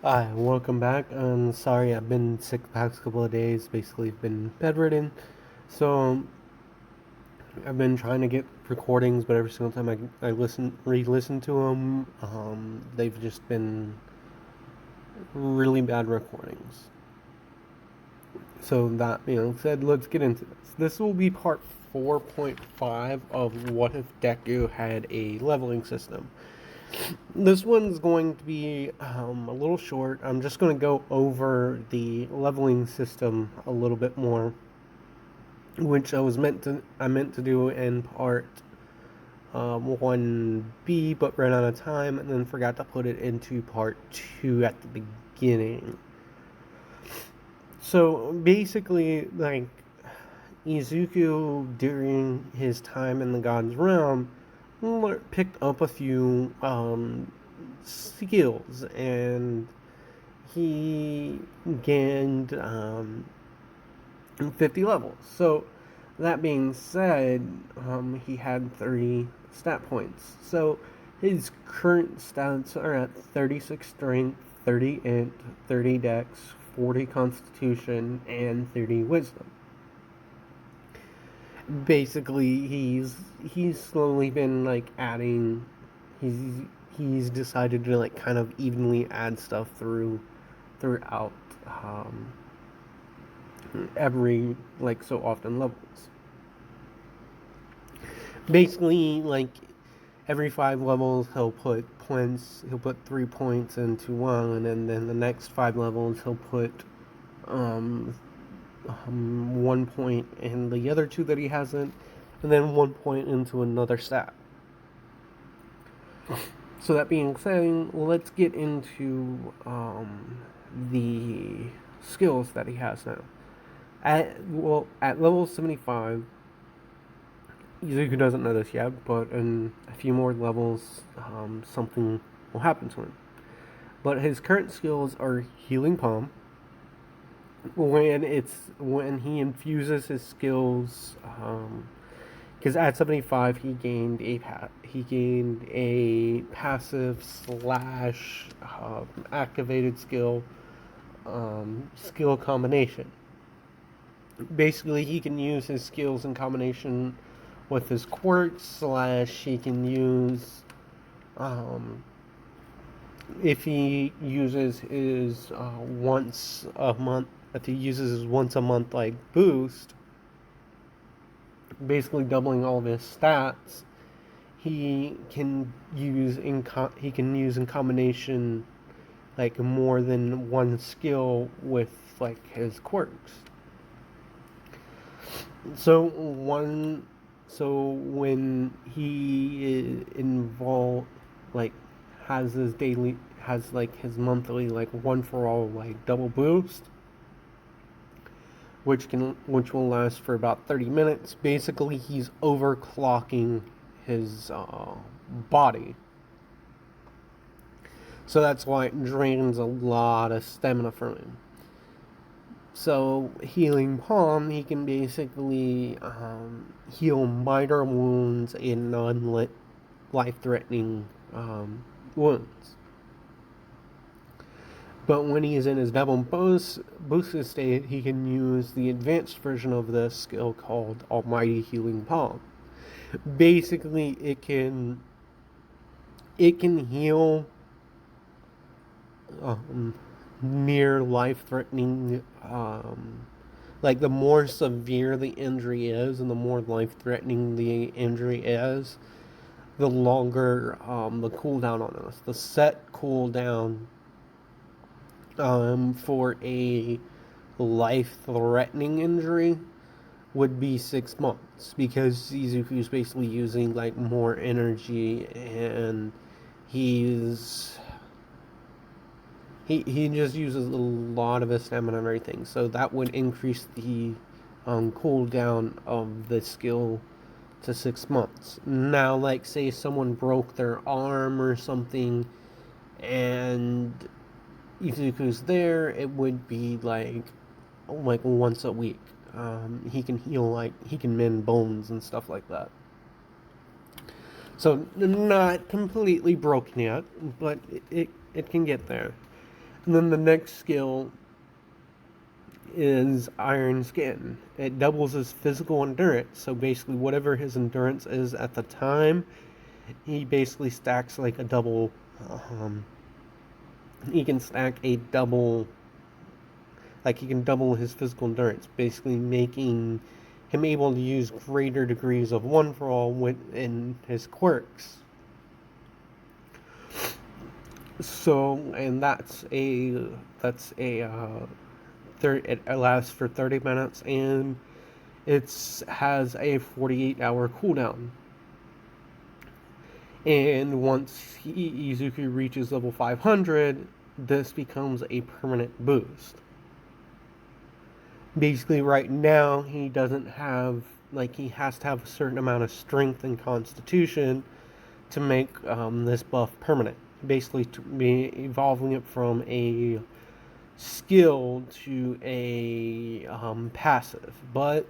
Hi, welcome back. Sorry, I've been sick the past couple of days. Basically, I've been bedridden. So, I've been trying to get recordings, but every single time I re-listen to them, they've just been really bad recordings. So, that being said, let's get into this. This will be part 4.5 of What If Deku Had a Leveling System. This one's going to be a little short. I'm just going to go over the leveling system a little bit more, which I meant to do in part 1B, but ran out of time, and then forgot to put it into part 2 at the beginning. So basically, like Izuku during his time in the God's Realm picked up a few skills, and he gained 50 levels. So, that being said, he had 30 stat points. So, his current stats are at 36 strength, 30 int, 30 dex, 40 constitution, and 30 wisdom. Basically, he's slowly been like adding. He's he's decided to like kind of evenly add stuff throughout every like so often levels. Basically, like every 5 levels, he'll put 3 points into one, and then the next 5 levels he'll put 1 point in the other two that he hasn't, and then 1 point into another stat. So that being said, let's get into the skills that he has now. At level 75, Izuku doesn't know this yet, but in a few more levels, something will happen to him. But his current skills are Healing Palm. When he infuses his skills, because at 75 he gained a passive slash activated skill combination. Basically, he can use his skills in combination with his quirk slash he can use if he uses his once a month if he uses his once a month like boost, basically doubling all of his stats, he can use in combination like more than one skill with like his quirks. So one so when he is involved like has like his monthly like one for all like double boost, which will last for about 30 minutes. Basically, he's overclocking his body. So that's why it drains a lot of stamina from him. So, Healing Palm, he can basically heal minor wounds and non life threatening wounds. But when he is in his double boosted state, he can use the advanced version of this skill called Almighty Healing Palm. Basically, it can heal near life threatening. Like the more severe the injury is, and the more life threatening the injury is, the longer the cooldown on us. The set cooldown for a life-threatening injury would be 6 months, because Izuku's basically using like more energy, and he's he just uses a lot of his stamina and everything. So that would increase the cooldown of the skill to 6 months. Now, like say someone broke their arm or something, and Izuku's there, it would be like once a week. He can heal, like he can mend bones and stuff like that. So not completely broken yet, but it can get there. And then the next skill is Iron Skin. It doubles his physical endurance. So basically, whatever his endurance is at the time, he basically stacks like a double. Um, he can stack a double. Like he can double his physical endurance, basically making him able to use greater degrees of one for all in his quirks. So, and it lasts for 30 minutes, and it has a 48-hour cooldown. And once Izuku reaches level 500, this becomes a permanent boost. Basically, right now, he doesn't have, like, he has to have a certain amount of strength and constitution to make this buff permanent. Basically, to be evolving it from a skill to a passive. But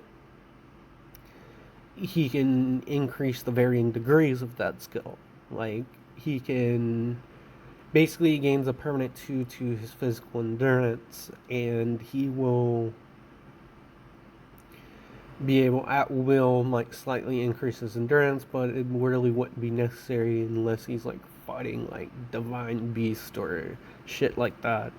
he can increase the varying degrees of that skill. Like, he can basically gains a permanent 2 to his physical endurance, and he will be able at will like slightly increase his endurance, but it really wouldn't be necessary unless he's like fighting like divine beast or shit like that.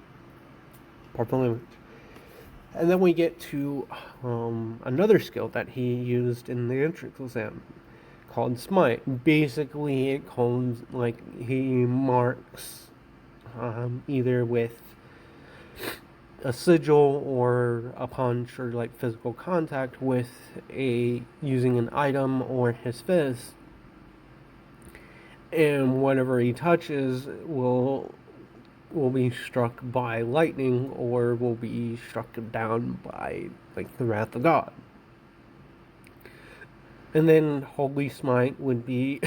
And then we get to another skill that he used in the entrance exam called Smite. Basically, it comes like he marks either with a sigil or a punch or like physical contact with using an item or his fist, and whatever he touches will be struck by lightning or will be struck down by like the wrath of God. And then Holy Smite would be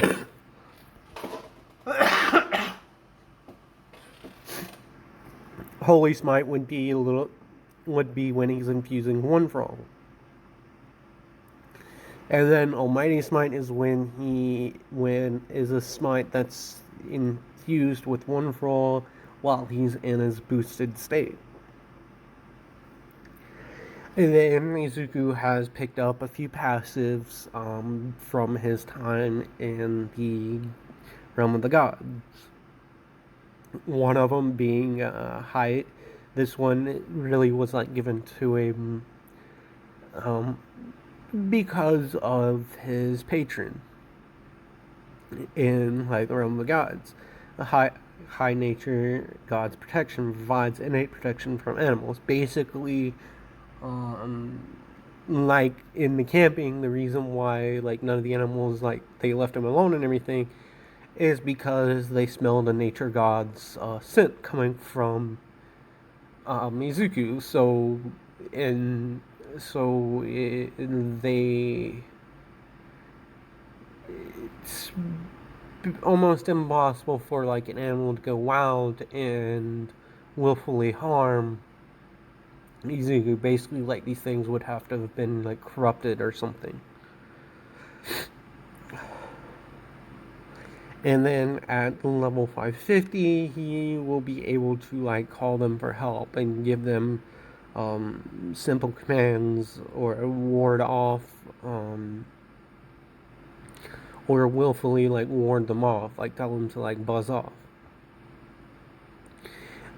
Holy Smite would be when he's infusing one for all. And then Almighty Smite is when is a smite that's infused with one for all while he's in his boosted state. And then Izuku has picked up a few passives from his time in the realm of the gods. One of them being height. This one really was like given to him because of his patron in like the realm of the gods. The high nature god's protection provides innate protection from animals. Basically, like in the camping, the reason why like none of the animals like they left him alone and everything is because they smelled a nature god's scent coming from Mizuku. It's almost impossible for like an animal to go wild and willfully harm Izuku. Basically, like these things would have to have been like corrupted or something. And then at level 550, he will be able to like call them for help and give them simple commands or ward off or willfully like ward them off, like tell them to like buzz off.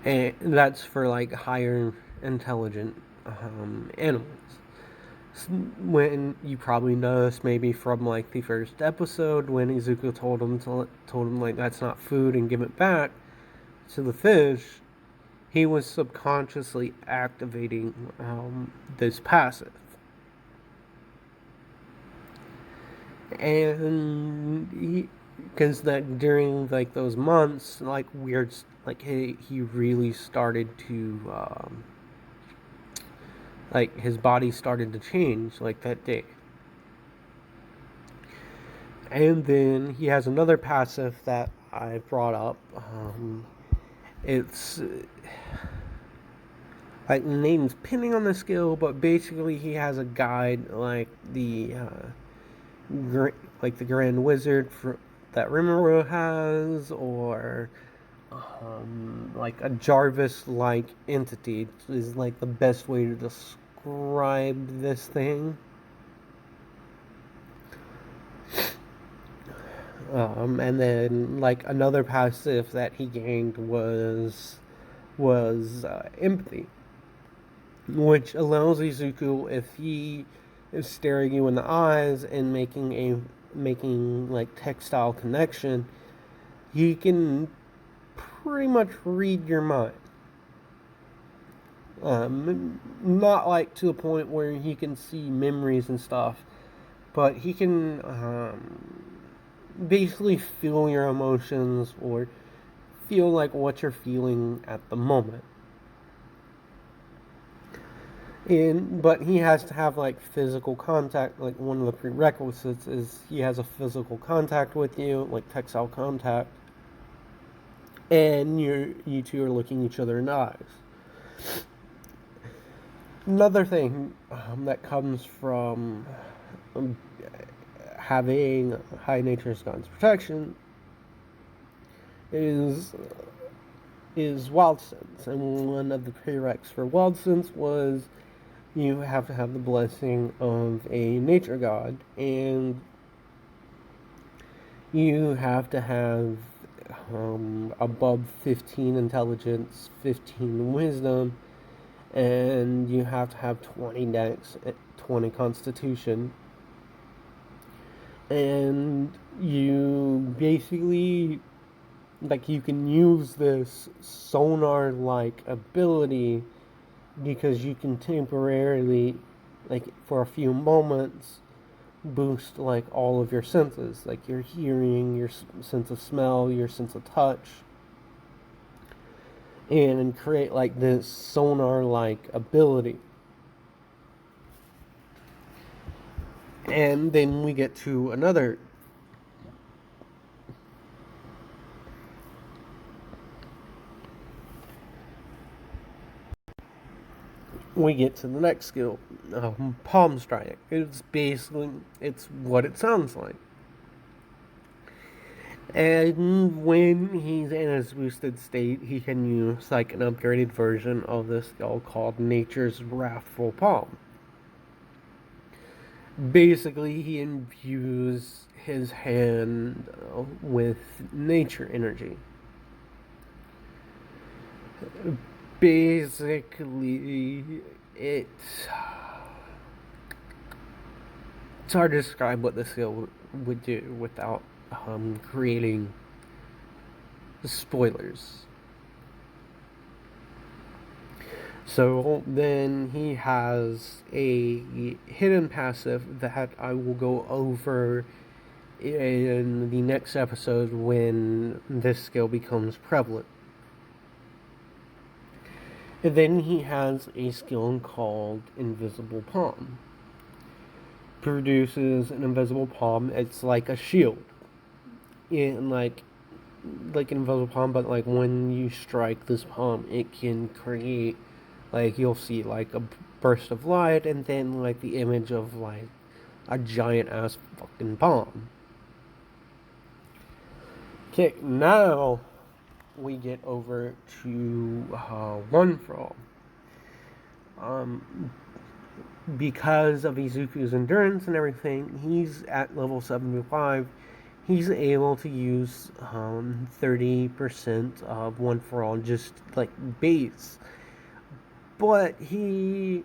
And that's for like higher intelligent animals. When you probably noticed maybe from like the first episode when Izuku told him like that's not food and give it back to the fish, he was subconsciously activating this passive. And because that during like those months, like weird, like he really started to like his body started to change like that day. And then he has another passive that I brought up. It's like the name's pinning on the skill, but basically he has a guide like the Grand Wizard that Rimuru has, or like a Jarvis-like entity is like the best way to describe this thing. And then like another passive that he gained was empathy, which allows Izuku, if he is staring you in the eyes and making like textile connection, he can pretty much read your mind. Not like to a point where he can see memories and stuff, but he can basically feel your emotions or feel like what you're feeling at the moment. But he has to have like physical contact. Like one of the prerequisites is he has a physical contact with you, like textile contact, and you two are looking each other in the eyes. Another thing that comes from um, having high nature's God's protection is wild sense, and one of the prereqs for wild sense was you have to have the blessing of a nature god, and you have to have above 15 intelligence, 15 wisdom, and you have to have 20 dex, 20 constitution, and you basically like you can use this sonar like ability because you can temporarily, like for a few moments, boost like all of your senses, like your hearing, your sense of smell, your sense of touch, and create like this sonar like ability. And then we get to another we get to the next skill, palm strike. It's what it sounds like. And when he's in his boosted state, he can use like an upgraded version of this skill called Nature's Wrathful Palm. Basically, he imbues his hand with nature energy. Basically, it's hard to describe what this skill would do without creating spoilers. So then he has a hidden passive that I will go over in the next episode when this skill becomes prevalent. And then he has a skill called Invisible Palm. Produces an invisible palm. It's like a shield. In like invisible palm, but like when you strike this palm, it can create like you'll see like a burst of light and then like the image of like a giant ass fucking palm. Okay, now we get over to One for All. Because of Izuku's endurance and everything, he's at level 75. He's able to use 30% of One for All, just like base. But he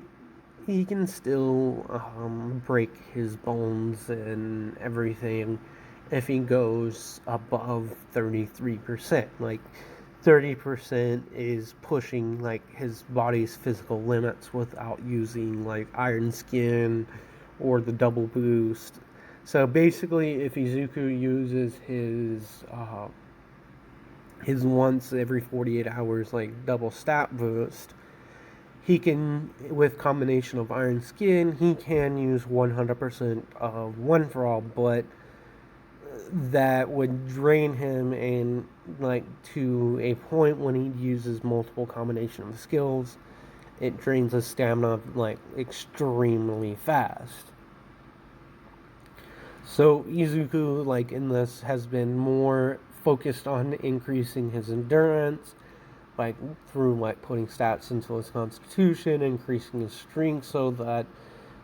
can still break his bones and everything if he goes above 33%. Like 30% is pushing like his body's physical limits without using like Iron Skin or the double boost. So basically, if Izuku uses his once every 48 hours like double stat boost, he can, with combination of Iron Skin, he can use 100% of One for All, but that would drain him and like to a point when he uses multiple combination of skills, it drains his stamina like extremely fast. So Izuku, like in this, has been more focused on increasing his endurance, like through like putting stats into his constitution, increasing his strength, so that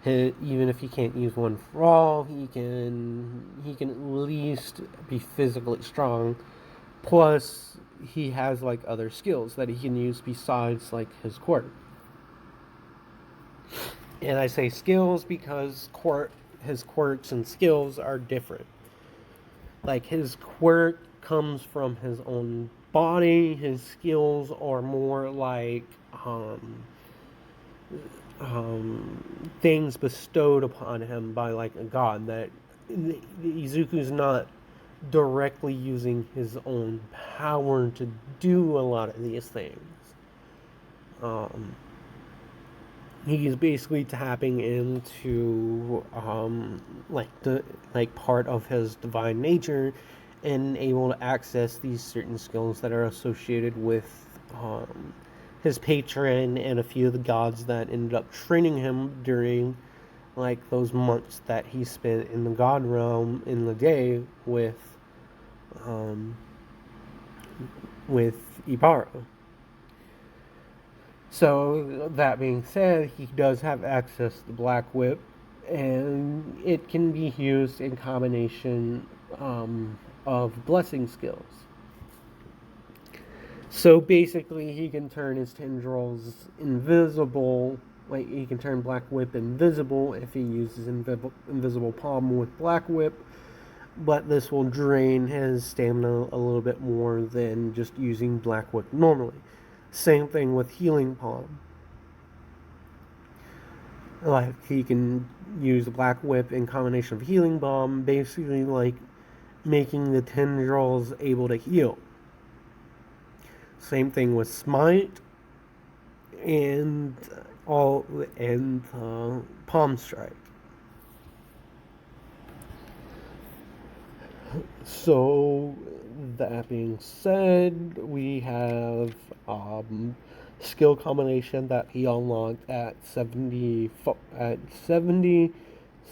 even if he can't use one for all, he can at least be physically strong. Plus, he has like other skills that he can use besides like his quirk. And I say skills because his quirks and skills are different. Like his quirk comes from his own body. His skills are more like things bestowed upon him by like a god. That Izuku's not directly using his own power to do a lot of these things. He's basically tapping into like part of his divine nature and able to access these certain skills that are associated with his patron and a few of the gods that ended up training him during like those months that he spent in the god realm in the day with Ibara. So, that being said, he does have access to the Black Whip, and it can be used in combination of blessing skills. So, basically, he can turn his tendrils invisible. Like, he can turn Black Whip invisible if he uses Invisible Palm with Black Whip, but this will drain his stamina a little bit more than just using Black Whip normally. Same thing with Healing Palm. Like, he can use the Black Whip in combination of Healing Bomb, basically like making the tendrils able to heal. Same thing with Smite and Palm Strike. So, that being said, we have skill combination that he unlocked at 70.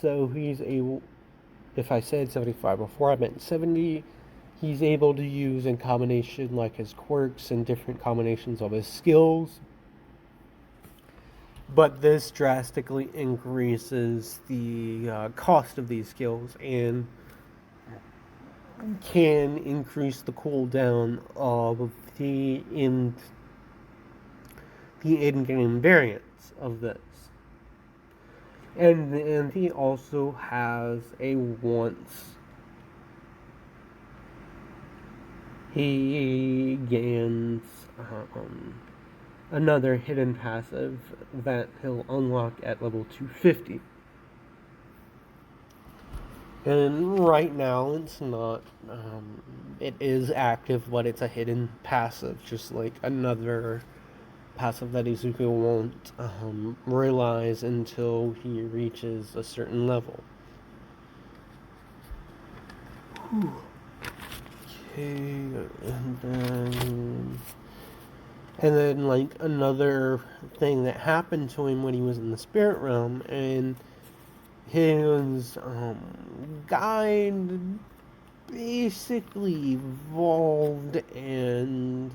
So he's able. If I said 75 before, I meant 70. He's able to use in combination like his quirks and different combinations of his skills. But this drastically increases the cost of these skills and can increase the cooldown of the in-game variants of this. And he also has a once he gains another hidden passive that he'll unlock at level 250. And right now it's not, it is active, but it's a hidden passive, just like another passive that Izuku won't realize until he reaches a certain level. Okay, and then like another thing that happened to him when he was in the spirit realm, and his guide basically evolved, and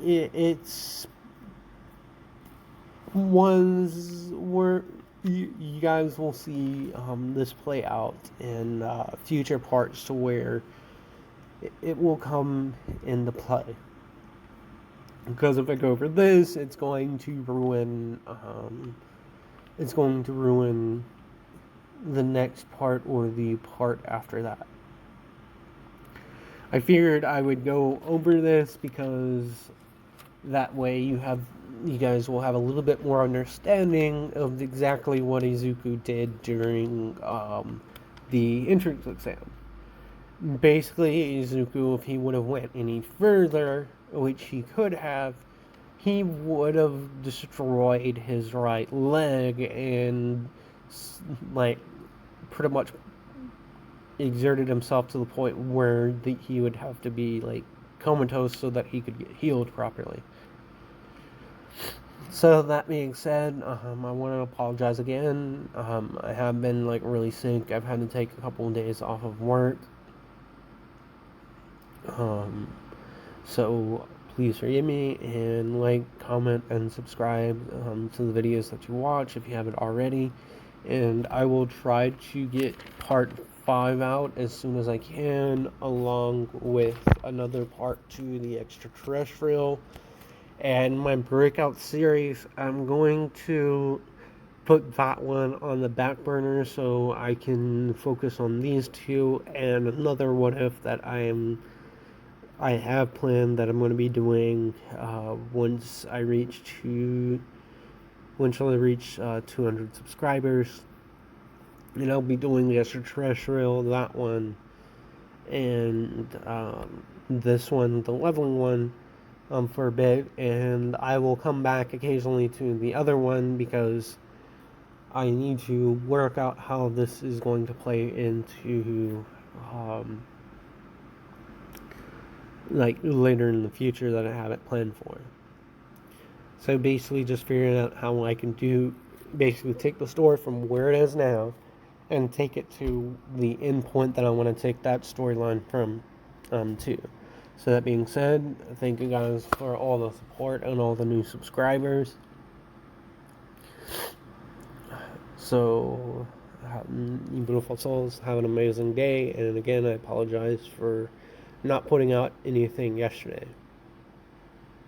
it's was where you guys will see this play out in future parts to where it will come into play. Because if I go over this, it's going to ruin the next part or the part after that. I figured I would go over this because that way you guys will have a little bit more understanding of exactly what Izuku did during the entrance exam. Basically, Izuku, if he would have went any further, which he could have, he would have destroyed his right leg and like pretty much exerted himself to the point where he would have to be like comatose so that he could get healed properly. So that being said, I want to apologize again. I have been like really sick. I've had to take a couple of days off of work. Um, so please forgive me and like, comment, and subscribe to the videos that you watch if you haven't already. And I will try to get part 5 out as soon as I can, along with another part to the extraterrestrial. And my breakout series, I'm going to put that one on the back burner so I can focus on these two and another what if that I have planned that I'm going to be doing once I reach 200 subscribers, and I'll be doing the extraterrestrial, that one, and this one, the leveling one, for a bit, and I will come back occasionally to the other one because I need to work out how this is going to play into um, like later in the future that I have it planned for. So basically, just figuring out how I can basically take the story from where it is now and take it to the end point that I want to take that storyline from to. So that being said, thank you guys for all the support and all the new subscribers. So, you beautiful souls, have an amazing day. And again, I apologize for not putting out anything yesterday.